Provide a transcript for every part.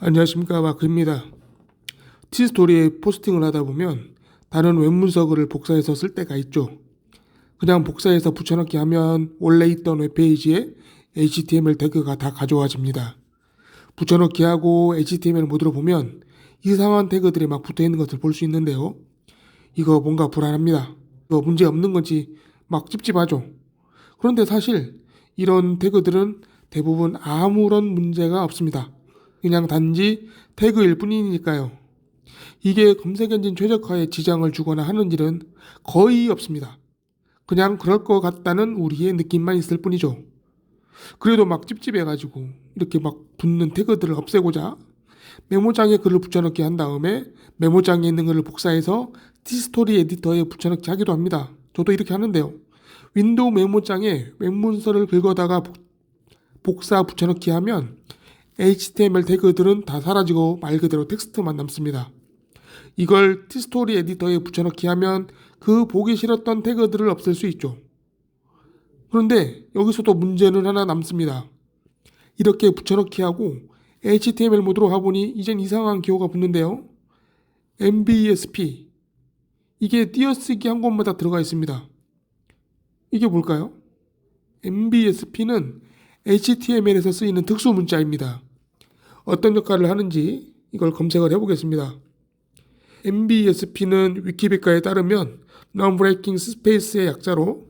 안녕하십니까, 마크입니다. 티스토리에 포스팅을 하다 보면 다른 웹문서 글을 복사해서 쓸 때가 있죠. 그냥 복사해서 붙여넣기 하면 원래 있던 웹페이지에 HTML 태그가 다 가져와집니다. 붙여넣기 하고 HTML 모드로 보면 이상한 태그들이 막 붙어있는 것을 볼 수 있는데요. 이거 뭔가 불안합니다. 이거 문제 없는 건지 막 찝찝하죠. 그런데 사실 이런 태그들은 대부분 아무런 문제가 없습니다. 그냥 단지 태그일 뿐이니까요. 이게 검색 엔진 최적화에 지장을 주거나 하는 일은 거의 없습니다. 그냥 그럴 것 같다는 우리의 느낌만 있을 뿐이죠. 그래도 막 찝찝해가지고 이렇게 막 붙는 태그들을 없애고자 메모장에 글을 붙여넣기 한 다음에 메모장에 있는 글을 복사해서 티스토리 에디터에 붙여넣기 하기도 합니다. 저도 이렇게 하는데요. 윈도우 메모장에 웹문서를 긁어다가 복사 붙여넣기 하면 HTML 태그들은 다 사라지고 말 그대로 텍스트만 남습니다. 이걸 티스토리 에디터에 붙여넣기 하면 그 보기 싫었던 태그들을 없앨 수 있죠. 그런데 여기서도 문제는 하나 남습니다. 이렇게 붙여넣기 하고 HTML 모드로 가보니 이젠 이상한 기호가 붙는데요. MBSP 이게 띄어쓰기 한 곳마다 들어가 있습니다. 이게 뭘까요? MBSP는 HTML에서 쓰이는 특수 문자입니다. 어떤 역할을 하는지 이걸 검색을 해보겠습니다. MBSP는 위키백과에 따르면 Non-Breaking Space의 약자로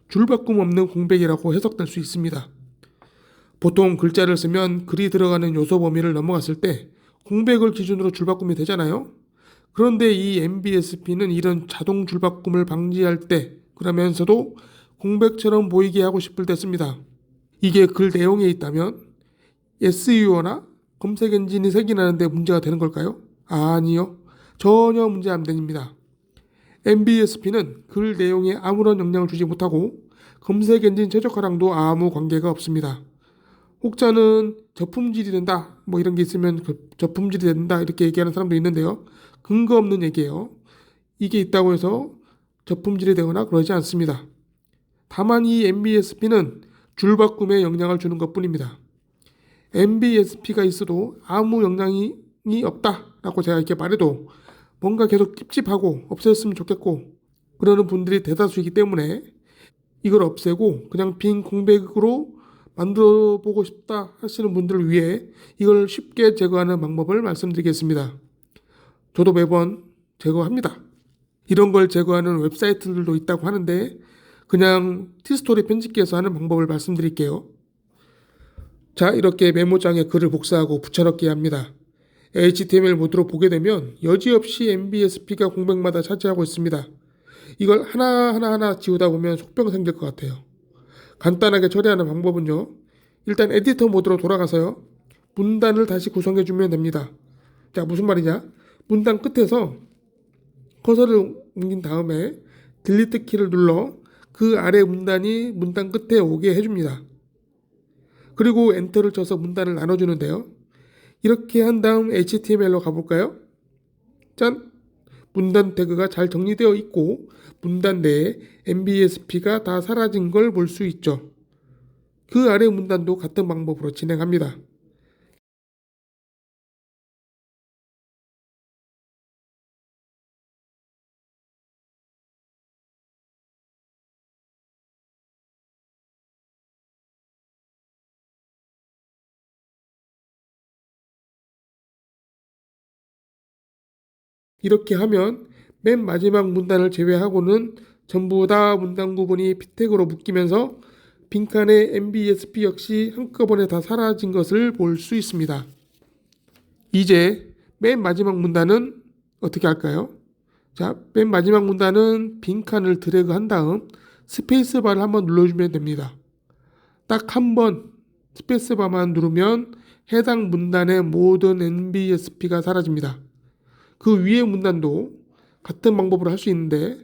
줄바꿈 없는 공백이라고 해석될 수 있습니다. 보통 글자를 쓰면 글이 들어가는 요소 범위를 넘어갔을 때 공백을 기준으로 줄바꿈이 되잖아요. 그런데 이 MBSP는 이런 자동 줄바꿈을 방지할 때 그러면서도 공백처럼 보이게 하고 싶을 때 씁니다. 이게 글 내용에 있다면 SEO나 검색 엔진이 색인하는데 문제가 되는 걸까요? 아니요. 전혀 문제 안 됩니다. MBSP는 글 내용에 아무런 영향을 주지 못하고 검색 엔진 최적화랑도 아무 관계가 없습니다. 혹자는 저품질이 된다 뭐 이런 게 있으면 저품질이 된다 이렇게 얘기하는 사람도 있는데요. 근거 없는 얘기예요. 이게 있다고 해서 저품질이 되거나 그러지 않습니다. 다만 이 MBSP는 줄바꿈에 영향을 주는 것뿐입니다. MBSP가 있어도 아무 영향이 없다라고 제가 이렇게 말해도 뭔가 계속 찝찝하고 없애줬으면 좋겠고 그러는 분들이 대다수이기 때문에 이걸 없애고 그냥 빈 공백으로 만들어 보고 싶다 하시는 분들을 위해 이걸 쉽게 제거하는 방법을 말씀드리겠습니다. 저도 매번 제거합니다. 이런 걸 제거하는 웹사이트들도 있다고 하는데 그냥 티스토리 편집기에서 하는 방법을 말씀드릴게요. 자, 이렇게 메모장에 글을 복사하고 붙여넣기 합니다. HTML 모드로 보게 되면 여지없이 MBSP가 공백마다 차지하고 있습니다. 이걸 하나하나 지우다 보면 속병 생길 것 같아요. 간단하게 처리하는 방법은요. 일단 에디터 모드로 돌아가서요. 문단을 다시 구성해주면 됩니다. 자, 무슨 말이냐? 문단 끝에서 커서를 옮긴 다음에 딜리트 키를 눌러 그 아래 문단이 문단 끝에 오게 해줍니다. 그리고 엔터를 쳐서 문단을 나눠주는데요. 이렇게 한 다음 HTML로 가볼까요? 짠! 문단 태그가 잘 정리되어 있고 문단 내에 MBSP가 다 사라진 걸 볼 수 있죠. 그 아래 문단도 같은 방법으로 진행합니다. 이렇게 하면 맨 마지막 문단을 제외하고는 전부 다 문단 구분이 피택으로 묶이면서 빈칸의 MBSP 역시 한꺼번에 다 사라진 것을 볼 수 있습니다. 이제 맨 마지막 문단은 어떻게 할까요? 자, 맨 마지막 문단은 빈칸을 드래그 한 다음 스페이스바를 한번 눌러주면 됩니다. 딱 한 번 스페이스바만 누르면 해당 문단의 모든 MBSP가 사라집니다. 그 위에 문단도 같은 방법으로 할 수 있는데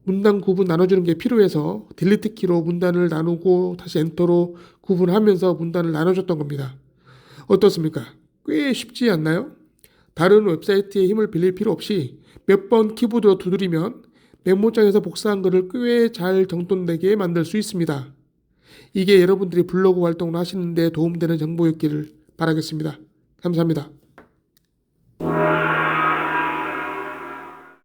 문단 구분 나눠주는 게 필요해서 딜리트 키로 문단을 나누고 다시 엔터로 구분하면서 문단을 나눠줬던 겁니다. 어떻습니까? 꽤 쉽지 않나요? 다른 웹사이트의 힘을 빌릴 필요 없이 몇 번 키보드로 두드리면 메모장에서 복사한 글을 꽤 잘 정돈되게 만들 수 있습니다. 이게 여러분들이 블로그 활동을 하시는 데 도움되는 정보였기를 바라겠습니다. 감사합니다.